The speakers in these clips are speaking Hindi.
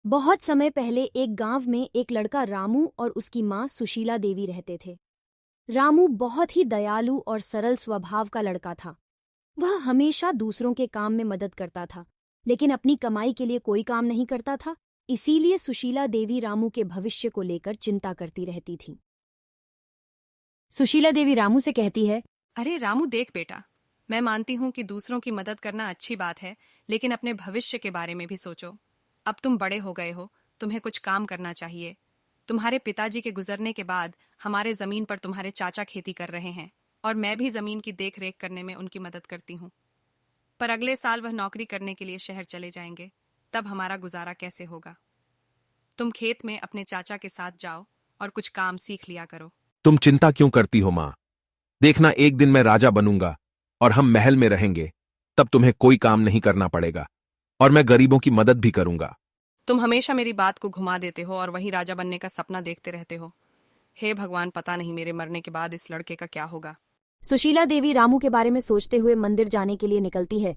बहुत समय पहले एक गांव में एक लड़का रामू और उसकी मां सुशीला देवी रहते थे। रामू बहुत ही दयालु और सरल स्वभाव का लड़का था। वह हमेशा दूसरों के काम में मदद करता था, लेकिन अपनी कमाई के लिए कोई काम नहीं करता था। इसीलिए सुशीला देवी रामू के भविष्य को लेकर चिंता करती रहती थी। सुशीला देवी रामू से कहती है, अरे रामू, देख बेटा, मैं मानती हूँ कि दूसरों की मदद करना अच्छी बात है, लेकिन अपने भविष्य के बारे में भी सोचो। अब तुम बड़े हो गए हो, तुम्हें कुछ काम करना चाहिए। तुम्हारे पिताजी के गुजरने के बाद हमारे जमीन पर तुम्हारे चाचा खेती कर रहे हैं और मैं भी जमीन की देख रेख करने में उनकी मदद करती हूँ। पर अगले साल वह नौकरी करने के लिए शहर चले जाएंगे, तब हमारा गुजारा कैसे होगा? तुम खेत में अपने चाचा के साथ जाओ और कुछ काम सीख लिया करो। तुम चिंता क्यों करती हो मां? देखना, एक दिन मैं राजा बनूंगा और हम महल में रहेंगे। तब तुम्हें कोई काम नहीं करना पड़ेगा और मैं गरीबों की मदद भी करूंगा। तुम हमेशा मेरी बात को घुमा देते हो और वही राजा बनने का सपना देखते रहते हो। हे भगवान, पता नहीं मेरे मरने के बाद इस लड़के का क्या होगा। सुशीला देवी रामू के बारे में सोचते हुए मंदिर जाने के लिए निकलती है।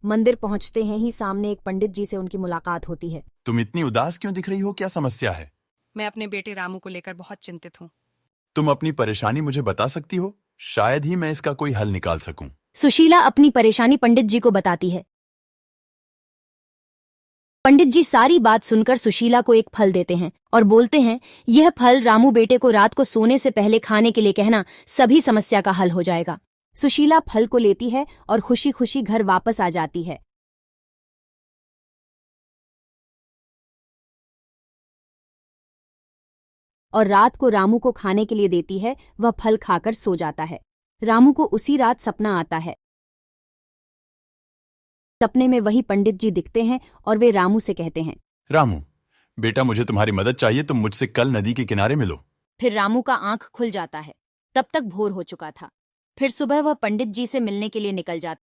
मंदिर पहुंचते हैं ही सामने एक पंडित जी से उनकी मुलाकात होती है। तुम इतनी उदास क्यों दिख रही हो? क्या समस्या है? मैं अपने बेटे रामू को लेकर बहुत चिंतित हूँ। तुम अपनी परेशानी मुझे बता सकती हो? शायद ही मैं इसका कोई हल निकाल सकूं। सुशीला अपनी परेशानी पंडित जी को बताती है। पंडित जी सारी बात सुनकर सुशीला को एक फल देते हैं और बोलते हैं, यह फल रामू बेटे को रात को सोने से पहले खाने के लिए कहना, सभी समस्या का हल हो जाएगा। सुशीला फल को लेती है और खुशी खुशी घर वापस आ जाती है। और रात को रामू को खाने के लिए देती है। वह फल खाकर सो जाता है। रामू को उसी रात सपना आता है। सपने में वही पंडित जी दिखते हैं और वे रामू से कहते हैं, रामू बेटा, मुझे तुम्हारी मदद चाहिए। तुम मुझसे कल नदी के किनारे मिलो। फिर रामू का आंख खुल जाता है। तब तक भोर हो चुका था। फिर सुबह वह पंडित जी से मिलने के लिए निकल जाता।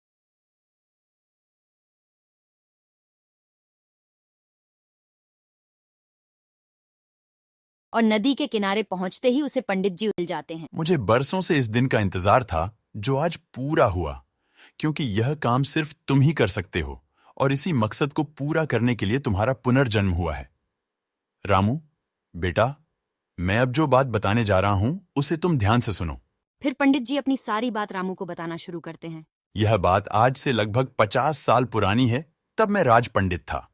और नदी के किनारे पहुंचते ही उसे पंडित जी मिल जाते हैं। मुझे बरसों से इस दिन का इंतजार था जो आज पूरा हुआ, क्योंकि यह काम सिर्फ तुम ही कर सकते हो और इसी मकसद को पूरा करने के लिए तुम्हारा पुनर्जन्म हुआ है। रामू बेटा, मैं अब जो बात बताने जा रहा हूं उसे तुम ध्यान से सुनो। फिर पंडित जी अपनी सारी बात रामू को बताना शुरू करते हैं। यह बात आज से लगभग 50 साल पुरानी है। तब मैं राज पंडित था।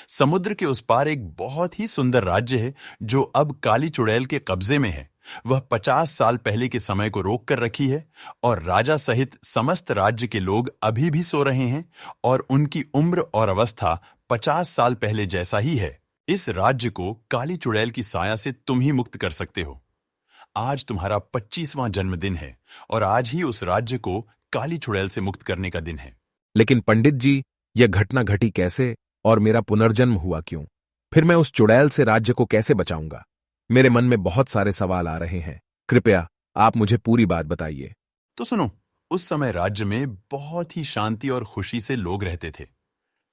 समुद्र के उस पार एक बहुत ही सुंदर राज्य है जो अब काली चुड़ैल के कब्जे में है। वह 50 साल पहले के समय को रोक कर रखी है और राजा सहित समस्त राज्य के लोग अभी भी सो रहे हैं और उनकी उम्र और अवस्था 50 साल पहले जैसा ही है। इस राज्य को काली चुड़ैल की साया से तुम ही मुक्त कर सकते हो। आज तुम्हारा 25वां जन्मदिन है और आज ही उस राज्य को काली चुड़ैल से मुक्त करने का दिन है। लेकिन पंडित जी, यह घटना घटी कैसे और मेरा पुनर्जन्म हुआ क्यों? फिर मैं उस चुड़ैल से राज्य को कैसे बचाऊंगा? मेरे मन में बहुत सारे सवाल आ रहे हैं। कृपया आप मुझे पूरी बात बताइए। तो सुनो, उस समय राज्य में बहुत ही शांति और खुशी से लोग रहते थे।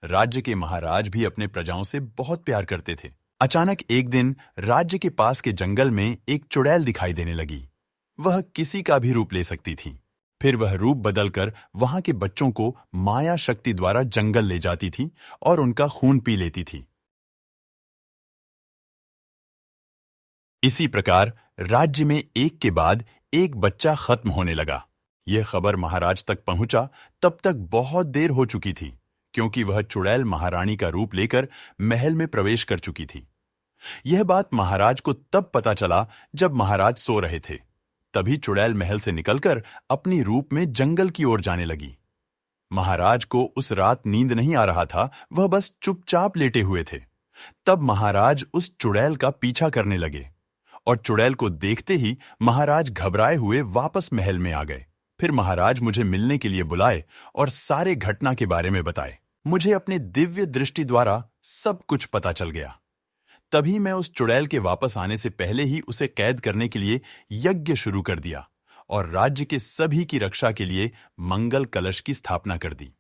राज्य के महाराज भी अपने प्रजाओं से बहुत प्यार करते थे। अचानक एक दिन राज्य के पास के जंगल में एक चुड़ैल दिखाई देने लगी। वह किसी का भी रूप ले सकती थी। फिर वह रूप बदलकर वहां के बच्चों को माया शक्ति द्वारा जंगल ले जाती थी और उनका खून पी लेती थी। इसी प्रकार राज्य में एक के बाद एक बच्चा खत्म होने लगा। यह खबर महाराज तक पहुंचा तब तक बहुत देर हो चुकी थी, क्योंकि वह चुड़ैल महारानी का रूप लेकर महल में प्रवेश कर चुकी थी। यह बात महाराज को तब पता चला जब महाराज सो रहे थे। तभी चुड़ैल महल से निकलकर अपनी रूप में जंगल की ओर जाने लगी। महाराज को उस रात नींद नहीं आ रहा था, वह बस चुपचाप लेटे हुए थे। तब महाराज उस चुड़ैल का पीछा करने लगे और चुड़ैल को देखते ही महाराज घबराए हुए वापस महल में आ गए। फिर महाराज मुझे मिलने के लिए बुलाए और सारे घटना के बारे में बताए। मुझे अपने दिव्य दृष्टि द्वारा सब कुछ पता चल गया। तभी मैं उस चुड़ैल के वापस आने से पहले ही उसे कैद करने के लिए यज्ञ शुरू कर दिया और राज्य के सभी की रक्षा के लिए मंगल कलश की स्थापना कर दी।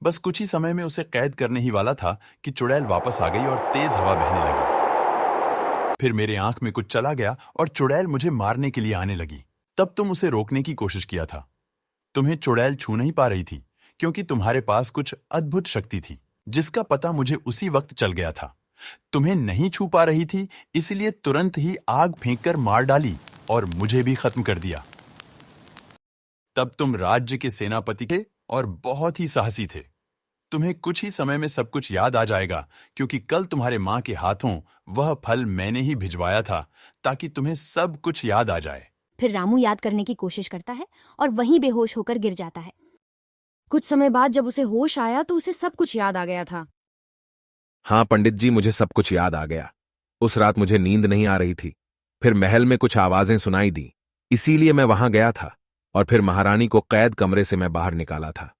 बस कुछ ही समय में उसे कैद करने ही वाला था कि चुड़ैल वापस आ गई और तेज हवा बहने लगी। फिर मेरे आंख में कुछ चला गया और चुड़ैल मुझे मारने के लिए आने लगी। तब तुम उसे रोकने की कोशिश किया था। तुम्हें चुड़ैल छू नहीं पा रही थी क्योंकि तुम्हारे पास कुछ अद्भुत शक्ति थी जिसका पता मुझे उसी वक्त चल गया था। तुम्हें नहीं छू पा रही थी, इसलिए तुरंत ही आग फेंककर मार डाली और मुझे भी खत्म कर दिया। तब तुम राज्य के सेनापति थे और बहुत ही साहसी थे। तुम्हें कुछ ही समय में सब कुछ याद आ जाएगा क्योंकि कल तुम्हारे मां के हाथों वह फल मैंने ही भिजवाया था ताकि तुम्हें सब कुछ याद आ जाए। फिर रामू याद करने की कोशिश करता है और वहीं बेहोश होकर गिर जाता है। कुछ समय बाद जब उसे होश आया तो उसे सब कुछ याद आ गया था। हाँ पंडित जी, मुझे सब कुछ याद आ गया। उस रात मुझे नींद नहीं आ रही थी। फिर महल में कुछ आवाजें सुनाई दी, इसीलिए मैं वहां गया था और फिर महारानी को कैद कमरे से मैं बाहर निकाला था।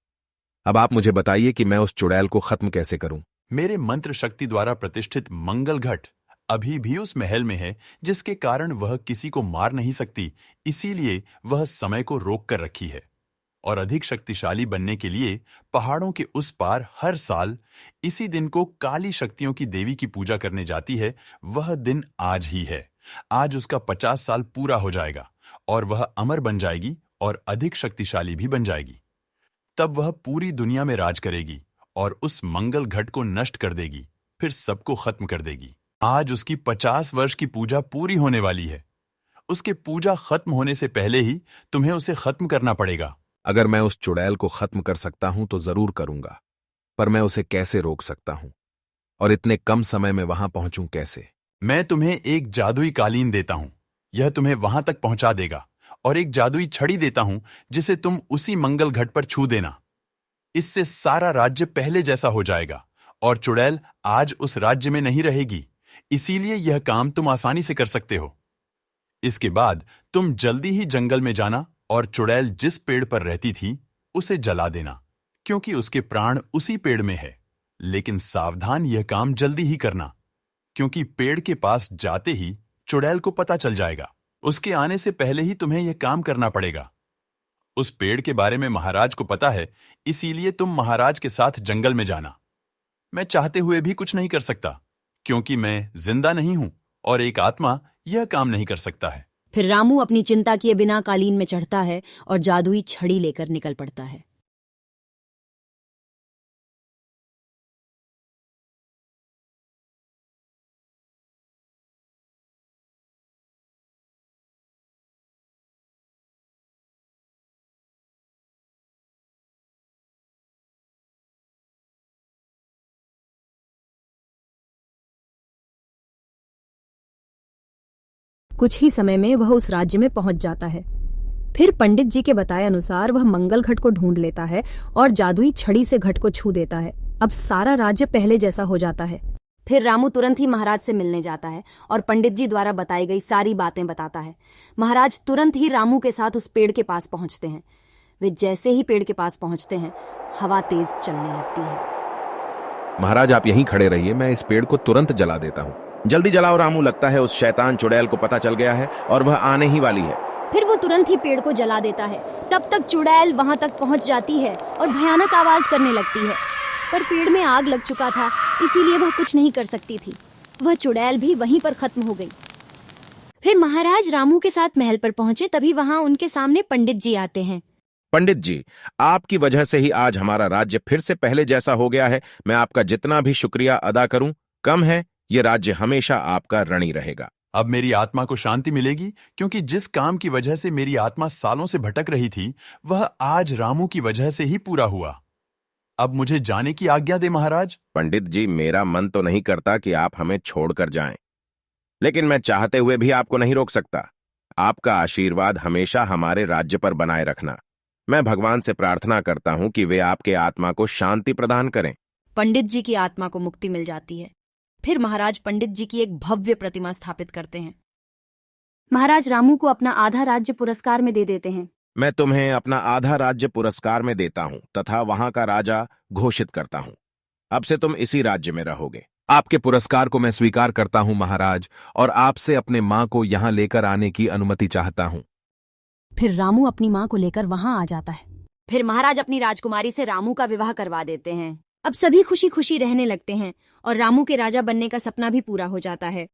अब आप मुझे बताइए कि मैं उस चुड़ैल को खत्म कैसे करूं। मेरे मंत्र शक्ति द्वारा प्रतिष्ठित मंगल घट अभी भी उस महल में है जिसके कारण वह किसी को मार नहीं सकती, इसीलिए वह समय को रोक कर रखी है। और अधिक शक्तिशाली बनने के लिए पहाड़ों के उस पार हर साल इसी दिन को काली शक्तियों की देवी की पूजा करने जाती है। वह दिन आज ही है। आज उसका 50 साल पूरा हो जाएगा और वह अमर बन जाएगी और अधिक शक्तिशाली भी बन जाएगी। तब वह पूरी दुनिया में राज करेगी और उस मंगल घट को नष्ट कर देगी, फिर सबको खत्म कर देगी। आज उसकी 50 वर्ष की पूजा पूरी होने वाली है। उसके पूजा खत्म होने से पहले ही तुम्हें उसे खत्म करना पड़ेगा। अगर मैं उस चुड़ैल को खत्म कर सकता हूं तो जरूर करूंगा, पर मैं उसे कैसे रोक सकता हूं और इतने कम समय में वहां पहुंचूं कैसे? मैं तुम्हें एक जादुई कालीन देता हूं, यह तुम्हें वहां तक पहुंचा देगा, और एक जादुई छड़ी देता हूं जिसे तुम उसी मंगल घट पर छू देना। इससे सारा राज्य पहले जैसा हो जाएगा और चुड़ैल आज उस राज्य में नहीं रहेगी, इसीलिए यह काम तुम आसानी से कर सकते हो। इसके बाद तुम जल्दी ही जंगल में जाना और चुड़ैल जिस पेड़ पर रहती थी उसे जला देना, क्योंकि उसके प्राण उसी पेड़ में है। लेकिन सावधान, यह काम जल्दी ही करना, क्योंकि पेड़ के पास जाते ही चुड़ैल को पता चल जाएगा। उसके आने से पहले ही तुम्हें यह काम करना पड़ेगा। उस पेड़ के बारे में महाराज को पता है, इसीलिए तुम महाराज के साथ जंगल में जाना। मैं चाहते हुए भी कुछ नहीं कर सकता, क्योंकि मैं जिंदा नहीं हूं और एक आत्मा यह काम नहीं कर सकता है। फिर रामू अपनी चिंता किए बिना कालीन में चढ़ता है और जादुई छड़ी लेकर निकल पड़ता है। कुछ ही समय में वह उस राज्य में पहुंच जाता है। फिर पंडित जी के बताए अनुसार वह मंगल घट को ढूंढ लेता है और जादुई छड़ी से घट को छू देता है। अब सारा राज्य पहले जैसा हो जाता है। फिर रामू तुरंत ही महाराज से मिलने जाता है और पंडित जी द्वारा बताई गई सारी बातें बताता है। महाराज तुरंत ही रामू के साथ उस पेड़ के पास पहुंचते हैं। वे जैसे ही पेड़ के पास पहुंचते हैं, हवा तेज चलने लगती है। महाराज आप यहीं खड़े रहिए, मैं इस पेड़ को तुरंत जला देता हूं। जल्दी जलाओ रामू, लगता है उस शैतान चुड़ैल को पता चल गया है और वह आने ही वाली है। फिर वो तुरंत ही पेड़ को जला देता है। तब तक चुड़ैल वहां तक पहुंच जाती है और भयानक आवाज करने लगती है, पर पेड़ में आग लग चुका था, इसीलिए वह कुछ नहीं कर सकती थी। वह चुड़ैल भी वहीं पर खत्म हो गई। फिर महाराज रामू के साथ महल पर पहुंचे, तभी वहां उनके सामने पंडित जी आते हैं। पंडित जी, आपकी वजह से ही आज हमारा राज्य फिर से पहले जैसा हो गया है। मैं आपका जितना भी शुक्रिया अदा करूं कम है। ये राज्य हमेशा आपका ऋणी रहेगा। अब मेरी आत्मा को शांति मिलेगी, क्योंकि जिस काम की वजह से मेरी आत्मा सालों से भटक रही थी वह आज रामू की वजह से ही पूरा हुआ। अब मुझे जाने की आज्ञा दे महाराज। पंडित जी, मेरा मन तो नहीं करता कि आप हमें छोड़कर जाएं, लेकिन मैं चाहते हुए भी आपको नहीं रोक सकता। आपका आशीर्वाद हमेशा हमारे राज्य पर बनाए रखना। मैं भगवान से प्रार्थना करता हूं कि वे आपके आत्मा को शांति प्रदान करें। पंडित जी की आत्मा को मुक्ति मिल जाती है। फिर महाराज पंडित जी की एक भव्य प्रतिमा स्थापित करते हैं। महाराज रामू को अपना आधा राज्य पुरस्कार में दे देते हैं। मैं तुम्हें अपना आधा राज्य पुरस्कार में देता हूं तथा वहां का राजा घोषित करता हूं। अब से तुम इसी राज्य में रहोगे। आपके पुरस्कार को मैं स्वीकार करता हूं महाराज, और आपसे अपने मां को यहां लेकर आने की अनुमति चाहता हूं। फिर रामू अपनी मां को लेकर वहां आ जाता है। फिर महाराज अपनी राजकुमारी से रामू का विवाह करवा देते हैं। अब सभी खुशी खुशी रहने लगते हैं और रामू के राजा बनने का सपना भी पूरा हो जाता है।